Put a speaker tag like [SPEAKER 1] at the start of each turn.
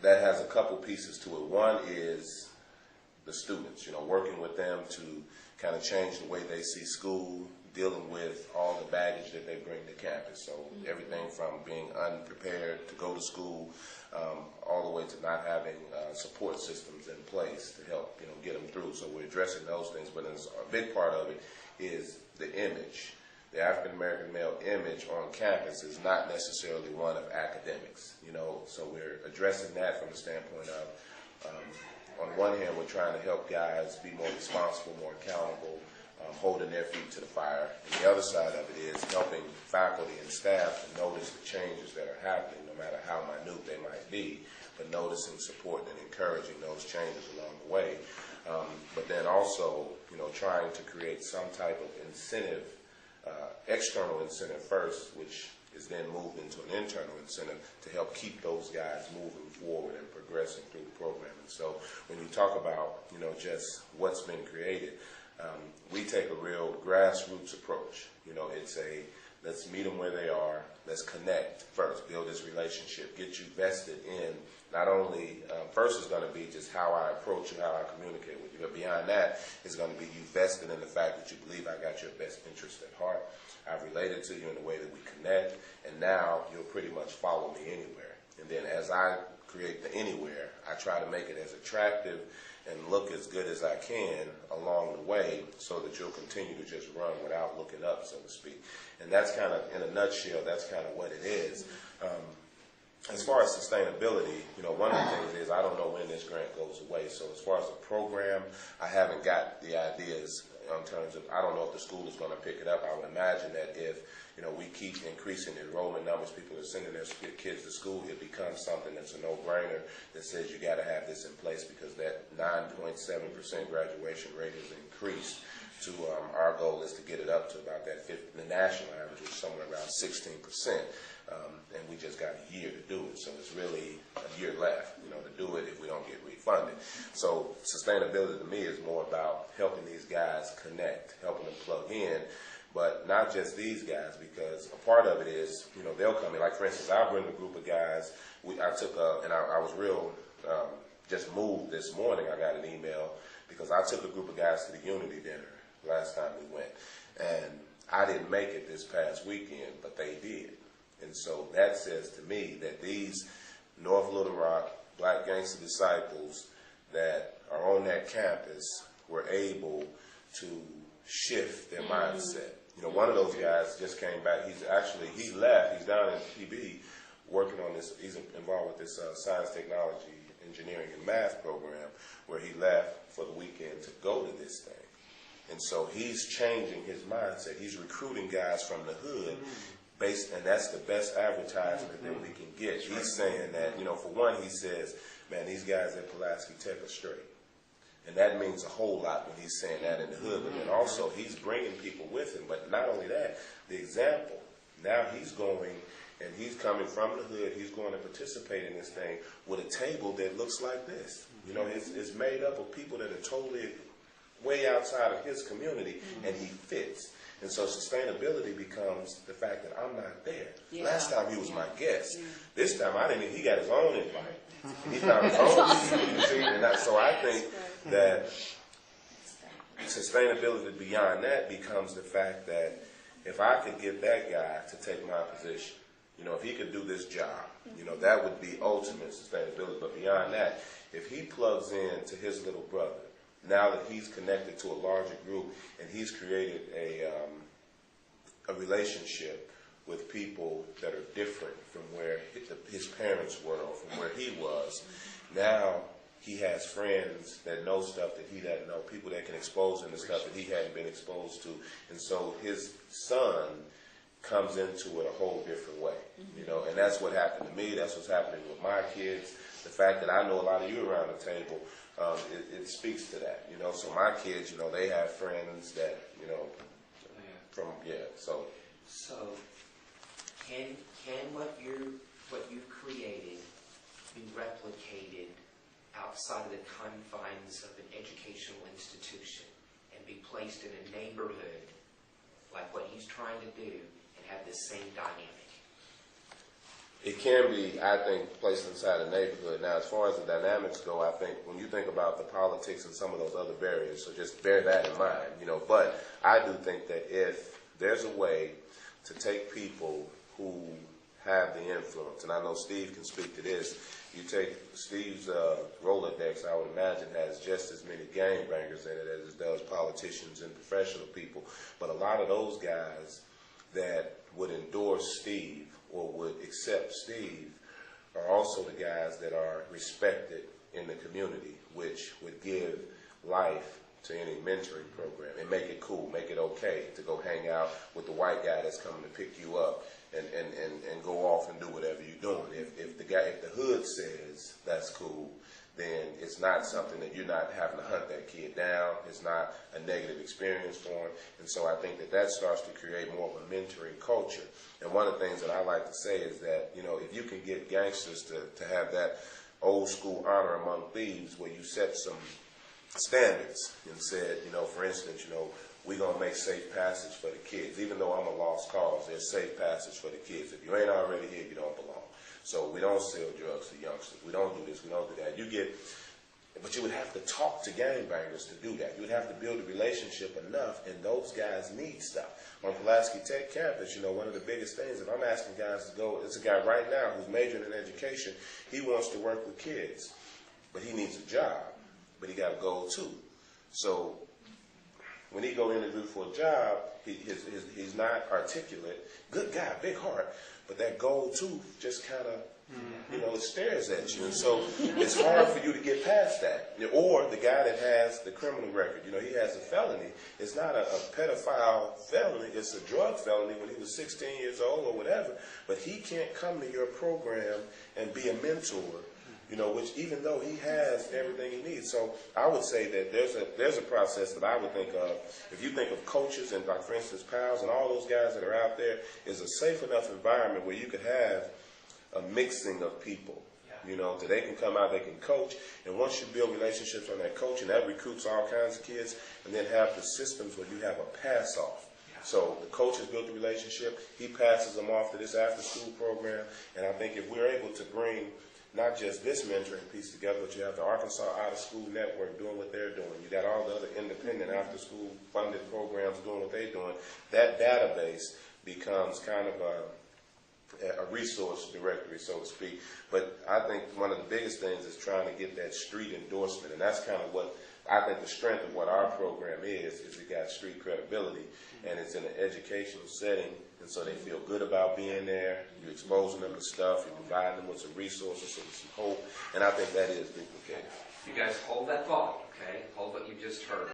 [SPEAKER 1] that has a couple pieces to it. One is the students, working with them to kind of change the way they see school, dealing with all the baggage that they bring to campus. So everything from being unprepared to go to school, all the way to not having support systems in place to help get them through. So we're addressing those things, but a big part of it is the image. The African American male image on campus is not necessarily one of academics, so we're addressing that from the standpoint of, on one hand, we're trying to help guys be more responsible, more accountable, holding their feet to the fire. And the other side of it is helping faculty and staff to notice the changes that are happening, no matter how minute they might be, but noticing, supporting, and encouraging those changes along the way. But then also, trying to create some type of incentive, external incentive first, which is then moved into an internal incentive to help keep those guys moving forward and progressing through the program. And so when you talk about, just what's been created, we take a real grassroots approach. It's let's meet them where they are, let's connect first, build this relationship, get you vested in not only, first is going to be just how I approach you, how I communicate with you, but beyond that, it's going to be you vested in the fact that you believe I got your best interest at heart. I've related to you in the way that we connect, and now you'll pretty much follow me anywhere. And then as I create the anywhere, I try to make it as attractive and look as good as I can along the way so that you'll continue to just run without looking up, so to speak. And that's kind of, in a nutshell, that's kind of what it is. As far as sustainability, one of the things is I don't know when this grant goes away. So as far as the program, I haven't got the ideas in terms of, I don't know if the school is going to pick it up. I would imagine that if, we keep increasing the enrollment numbers, people are sending their kids to school, it becomes something that's a no-brainer that says you got to have this in place because that 9.7% graduation rate is increased to, our goal is to get it up to about that 50, the national average is somewhere around 16%. And we just got a year to do it, so it's really a year left, to do it if we don't get refunded. So sustainability to me is more about helping these guys connect, helping them plug in, but not just these guys, because a part of it is, they'll come in. Like, for instance, I'll bring a group of guys. I was real, just moved this morning. I got an email because I took a group of guys to the Unity dinner last time we went, and I didn't make it this past weekend, but they did. And so that says to me that these North Little Rock Black Gangster disciples that are on that campus were able to shift their mindset. One of those guys just came back. He left. He's down in PB working on this. He's involved with this science, technology, engineering, and math program where he left for the weekend to go to this thing. And so he's changing his mindset. He's recruiting guys from the hood. And that's the best advertisement that we can get. He's saying that, for one, he says, man, these guys at Pulaski Tech are straight. And that means a whole lot when he's saying that in the hood. But then also, he's bringing people with him. But not only that, the example. Now he's going, and he's coming from the hood. He's going to participate in this thing with a table that looks like this. It's made up of people that are totally way outside of his community, and he fits. And so sustainability becomes the fact that I'm not there. Yeah. Last time he was my guest. Yeah. This time he got his own invite. He found his own. So I think that sustainability beyond that becomes the fact that if I could get that guy to take my position, if he could do this job, that would be ultimate sustainability. But beyond that, if he plugs in to his little brother, now that he's connected to a larger group and he's created a relationship with people that are different from where his parents were or from where he was, now he has friends that know stuff that he doesn't know, people that can expose him to stuff that he hadn't been exposed to. And so his son comes into it a whole different way, and that's what happened to me. That's what's happening with my kids. The fact that I know a lot of you around the table, it speaks to that, So my kids, they have friends that, So
[SPEAKER 2] can what you created be replicated outside of the confines of an educational institution and be placed in a neighborhood like what he's trying to do and have the same dynamic?
[SPEAKER 1] It can be, I think, placed inside a neighborhood. Now, as far as the dynamics go, I think when you think about the politics and some of those other barriers, so just bear that in mind, you know. But I do think that if there's a way to take people who have the influence, and I know Steve can speak to this, you take Steve's Rolodex, I would imagine, has just as many gangbangers in it as it does politicians and professional people. But a lot of those guys that would endorse Steve or would accept Steve are also the guys that are respected in the community, which would give life to any mentoring program and make it cool, make it okay to go hang out with the white guy that's coming to pick you up and go off and do whatever you're doing. If the hood says that's cool, then it's not something that you're not having to hunt that kid down. It's not a negative experience for him. And so I think that starts to create more of a mentoring culture. And one of the things that I like to say is that, you know, if you can get gangsters to have that old school honor among thieves where you set some standards and said, you know, for instance, you know, we're going to make safe passage for the kids. Even though I'm a lost cause, there's safe passage for the kids. If you ain't already here, you don't belong. So we don't sell drugs to youngsters. We don't do this. We don't do that. But you would have to talk to gangbangers to do that. You would have to build a relationship enough, and those guys need stuff. On Pulaski Tech campus, you know, one of the biggest things, if I'm asking guys to go, there's a guy right now who's majoring in education. He wants to work with kids, but he needs a job, but he got a goal too. So when he go interview for a job, he's not articulate. Good guy, big heart, but that goal too just kind of, you know, it stares at you. And so it's hard for you to get past that. Or the guy that has the criminal record, you know, he has a felony. It's not a pedophile felony. It's a drug felony when he was 16 years old or whatever. But he can't come to your program and be a mentor, you know, which even though he has everything he needs. So I would say that there's a process that I would think of. If you think of coaches and, like, for instance, pals and all those guys that are out there, is a safe enough environment where you could have a mixing of people, you know, that they can come out, they can coach, and once you build relationships on that coaching, that recruits all kinds of kids, and then have the systems where you have a pass-off. So the coach has built a relationship, he passes them off to this after-school program, and I think if we're able to bring not just this mentoring piece together, but you have the Arkansas Out-of-School Network doing what they're doing. You got all the other independent after-school funded programs doing what they're doing. That database becomes kind of a resource directory, so to speak. But I think one of the biggest things is trying to get that street endorsement, and that's kind of what I think the strength of what our program is it got street credibility, and it's in an educational setting, and so they feel good about being there. You're exposing them to stuff, you're providing them with some resources, some hope, and I think that is duplicated.
[SPEAKER 2] You guys hold that thought, okay? Hold what you just heard.